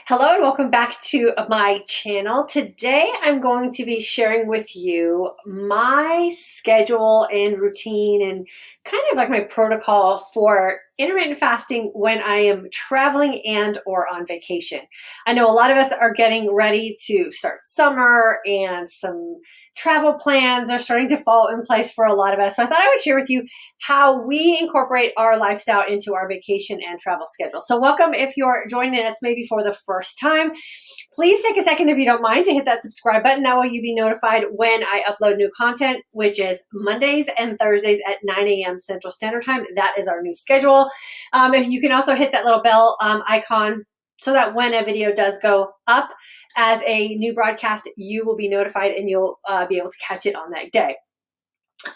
Hello and welcome back to my channel. Today I'm going to be sharing with you my schedule and routine and kind of like my protocol for intermittent fasting when I am traveling and or on vacation. I know a lot of us are getting ready to start summer and some travel plans are starting to fall in place for a lot of us. So I thought I would share with you how we incorporate our lifestyle into our vacation and travel schedule. So welcome if you're joining us maybe for the first time. Please take a second if you don't mind to hit that subscribe button. That way you'll be notified when I upload new content, which is Mondays and Thursdays at 9 a.m. Central Standard Time. That is our new schedule. If you can also hit that little bell icon so that when a video does go up as a new broadcast, you will be notified and you'll be able to catch it on that day.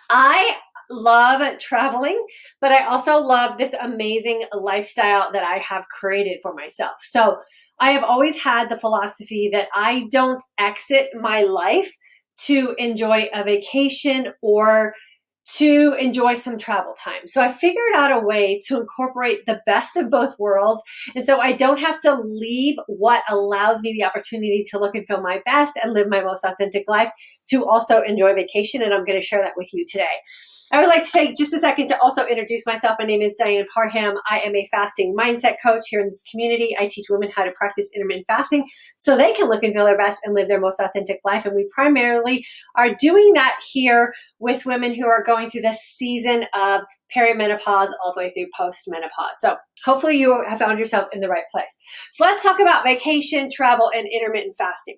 I love traveling, but I also love this amazing lifestyle that I have created for myself. So I have always had the philosophy that I don't exit my life to enjoy a vacation or to enjoy some travel time. So I figured out a way to incorporate the best of both worlds. And so I don't have to leave what allows me the opportunity to look and feel my best and live my most authentic life to also enjoy vacation. And I'm going to share that with you today. I would like to take just a second to also introduce myself. My name is Ann Parham. I am a fasting mindset coach here in this community. I teach women how to practice intermittent fasting so they can look and feel their best and live their most authentic life. And we primarily are doing that here with women who are going through this season of perimenopause all the way through post-menopause. So hopefully you have found yourself in the right place. So let's talk about vacation, travel, and intermittent fasting.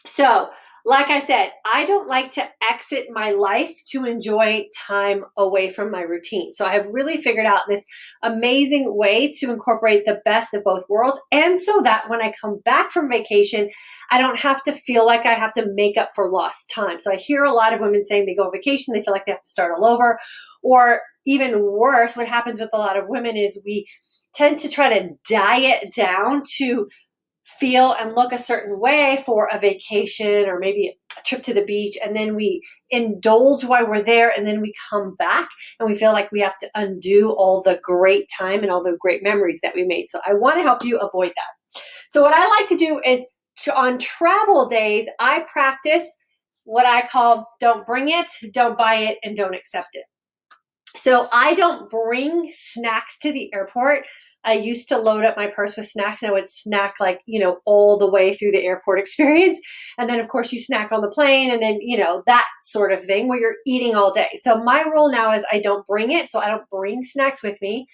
So like I said, I don't like to exit my life to enjoy time away from my routine. So I have really figured out this amazing way to incorporate the best of both worlds. And so that when I come back from vacation, I don't have to feel like I have to make up for lost time. So I hear a lot of women saying they go on vacation, they feel like they have to start all over. Or even worse, what happens with a lot of women is we tend to try to diet down to feel and look a certain way for a vacation or maybe a trip to the beach, and then we indulge while we're there, and then we come back and we feel like we have to undo all the great time and all the great memories that we made. So I want to help you avoid that. So what I like to do is on travel days, I practice what I call don't bring it, don't buy it, and don't accept it. So I don't bring snacks to the airport. I used to load up my purse with snacks and I would snack all the way through the airport experience. And then of course you snack on the plane and then, that sort of thing where you're eating all day. So my rule now is I don't bring it. So I don't bring snacks with me.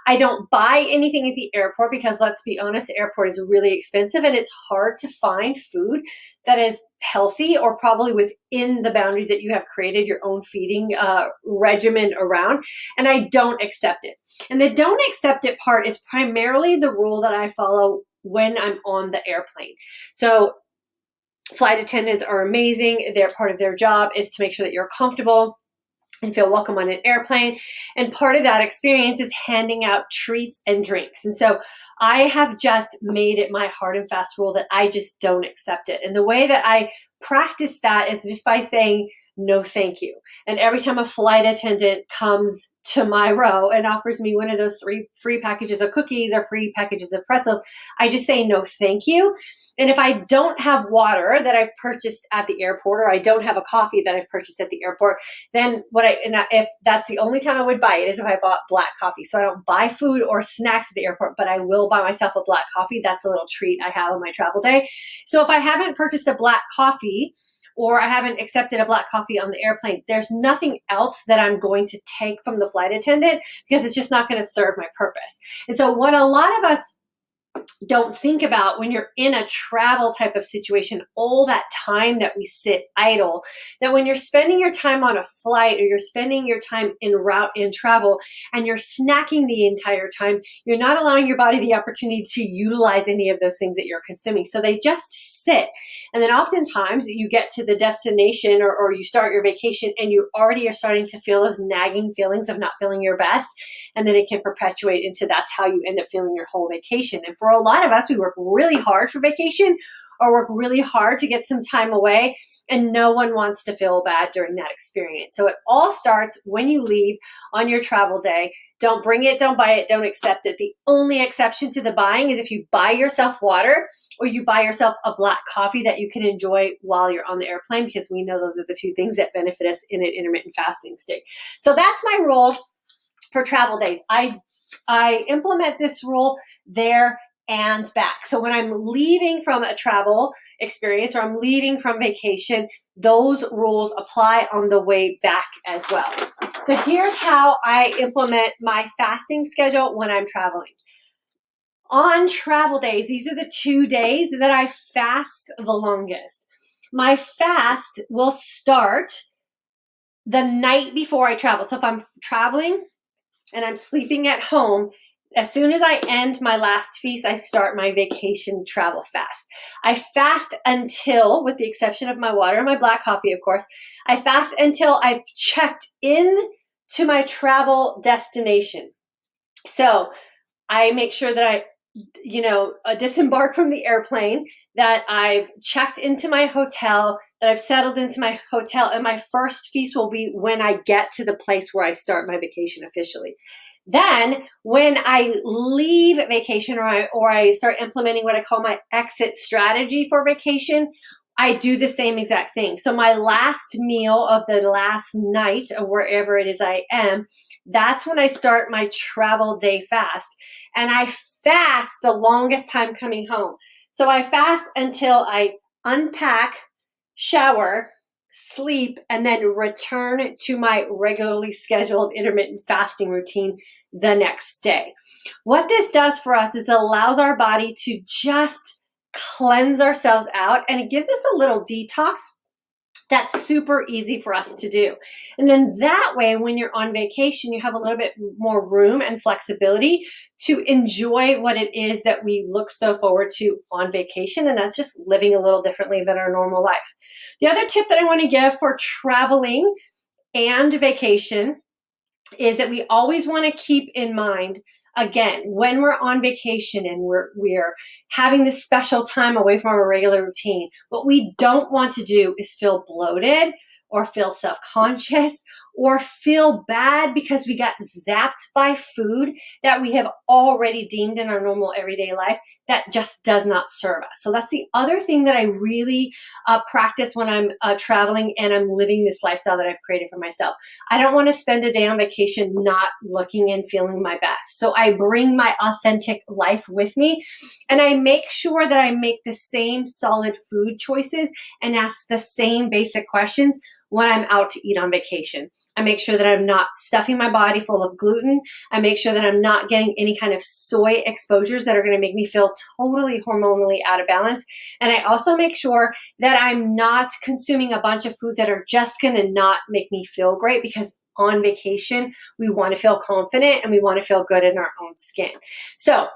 I don't buy anything at the airport because let's be honest, the airport is really expensive and it's hard to find food that is healthy or probably within the boundaries that you have created your own feeding regimen around. And I don't accept it. And the don't accept it part is primarily the rule that I follow when I'm on the airplane. So flight attendants are amazing. Their part of their job is to make sure that you're comfortable and feel welcome on an airplane. And part of that experience is handing out treats and drinks. And so I have just made it my hard and fast rule that I just don't accept it. And the way that I practice that is just by saying, no, thank you. And every time a flight attendant comes to my row and offers me one of those 3 free packages of cookies or free packages of pretzels, I just say, no, thank you. And if I don't have water that I've purchased at the airport, or I don't have a coffee that I've purchased at the airport, then if that's the only time I would buy it is if I bought black coffee. So I don't buy food or snacks at the airport, but I will buy myself a black coffee. That's a little treat I have on my travel day. So if I haven't purchased a black coffee, or I haven't accepted a black coffee on the airplane, there's nothing else that I'm going to take from the flight attendant because it's just not going to serve my purpose. And so what a lot of us don't think about when you're in a travel type of situation, all that time that we sit idle, that when you're spending your time on a flight or you're spending your time en route in travel and you're snacking the entire time, you're not allowing your body the opportunity to utilize any of those things that you're consuming. So they just sit. And then oftentimes you get to the destination or you start your vacation and you already are starting to feel those nagging feelings of not feeling your best. And then it can perpetuate into that's how you end up feeling your whole vacation. And for a lot of us, we work really hard for vacation, or work really hard to get some time away, and no one wants to feel bad during that experience. So it all starts when you leave on your travel day. Don't bring it, don't buy it, don't accept it. The only exception to the buying is if you buy yourself water or you buy yourself a black coffee that you can enjoy while you're on the airplane, because we know those are the two things that benefit us in an intermittent fasting state. So that's my rule for travel days. I implement this rule there and back. So when I'm leaving from a travel experience or I'm leaving from vacation, those rules apply on the way back as well. So here's how I implement my fasting schedule when I'm traveling. On travel days, these are the 2 days that I fast the longest. My fast will start the night before I travel. So if I'm traveling and I'm sleeping at home, as soon as I end my last feast, I start my vacation travel fast. I fast until, with the exception of my water and my black coffee, of course, I fast until I've checked in to my travel destination. So I make sure that I disembark from the airplane, that I've checked into my hotel, that I've settled into my hotel, and my first feast will be when I get to the place where I start my vacation officially. Then when I leave vacation or I start implementing what I call my exit strategy for vacation, I do the same exact thing. So my last meal of the last night or wherever it is I am, that's when I start my travel day fast. And I fast the longest time coming home. So I fast until I unpack, shower, sleep, and then return to my regularly scheduled intermittent fasting routine the next day. What this does for us is it allows our body to just cleanse ourselves out, and it gives us a little detox that's super easy for us to do. And then that way, when you're on vacation, you have a little bit more room and flexibility to enjoy what it is that we look so forward to on vacation. And that's just living a little differently than our normal life. The other tip that I want to give for traveling and vacation is that we always want to keep in mind, again, when we're on vacation and we're having this special time away from our regular routine, what we don't want to do is feel bloated or feel self-conscious or feel bad because we got zapped by food that we have already deemed in our normal everyday life that just does not serve us. So that's the other thing that I really practice when I'm traveling and I'm living this lifestyle that I've created for myself. I don't want to spend a day on vacation not looking and feeling my best. So I bring my authentic life with me, and I make sure that I make the same solid food choices and ask the same basic questions when I'm out to eat on vacation. I make sure that I'm not stuffing my body full of gluten. I make sure that I'm not getting any kind of soy exposures that are going to make me feel totally hormonally out of balance. And I also make sure that I'm not consuming a bunch of foods that are just going to not make me feel great, because on vacation, we want to feel confident and we want to feel good in our own skin. So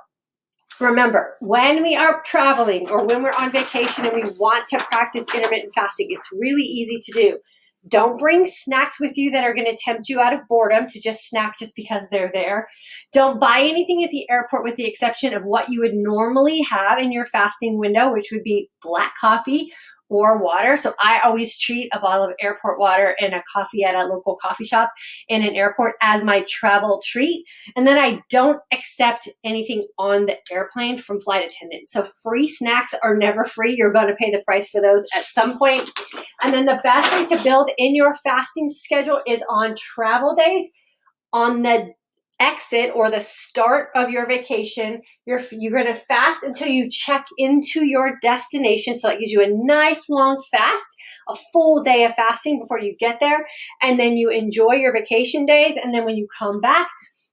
remember, when we are traveling or when we're on vacation and we want to practice intermittent fasting, it's really easy to do. Don't bring snacks with you that are going to tempt you out of boredom to just snack just because they're there. Don't buy anything at the airport with the exception of what you would normally have in your fasting window, which would be black coffee or water. So I always treat a bottle of airport water and a coffee at a local coffee shop in an airport as my travel treat. And then I don't accept anything on the airplane from flight attendants. So free snacks are never free. You're going to pay the price for those at some point. And then the best way to build in your fasting schedule is on travel days. On the exit or the start of your vacation, you're going to fast until you check into your destination. So that gives you a nice long fast, a full day of fasting before you get there. And then you enjoy your vacation days. And then when you come back,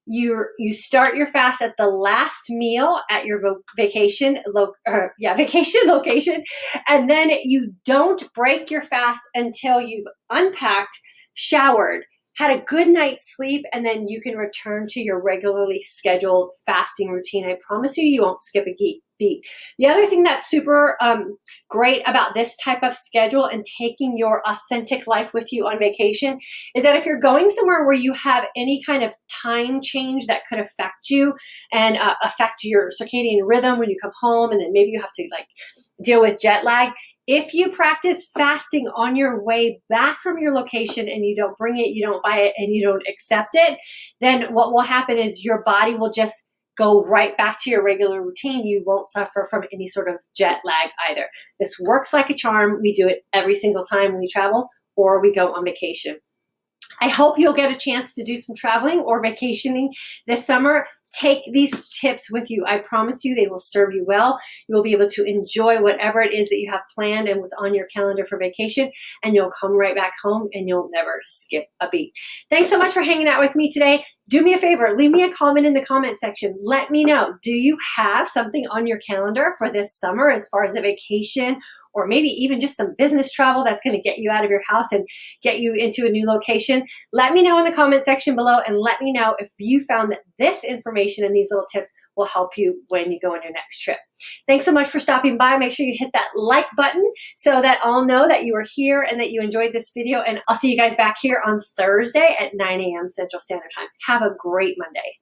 you start your fast at the last meal at your vacation location. And then you don't break your fast until you've unpacked, showered, had a good night's sleep, and then you can return to your regularly scheduled fasting routine. I promise you, you won't skip a beat. The other thing that's super great about this type of schedule and taking your authentic life with you on vacation is that if you're going somewhere where you have any kind of time change that could affect you and affect your circadian rhythm when you come home, and then maybe you have to like deal with jet lag, if you practice fasting on your way back from your location and you don't bring it, you don't buy it, and you don't accept it, then what will happen is your body will just go right back to your regular routine. You won't suffer from any sort of jet lag either. This works like a charm. We do it every single time we travel or we go on vacation. I hope you'll get a chance to do some traveling or vacationing this summer. Take these tips with you. I promise you they will serve you well. You will be able to enjoy whatever it is that you have planned and what's on your calendar for vacation, and you'll come right back home and you'll never skip a beat. Thanks so much for hanging out with me today. Do me a favor, leave me a comment in the comment section. Let me know, do you have something on your calendar for this summer as far as a vacation or maybe even just some business travel that's going to get you out of your house and get you into a new location? Let me know in the comment section below, and let me know if you found that this information and these little tips will help you when you go on your next trip. Thanks so much for stopping by. Make sure you hit that like button so that I'll know that you are here and that you enjoyed this video. And I'll see you guys back here on Thursday at 9 a.m. Central Standard Time. Have a great Monday.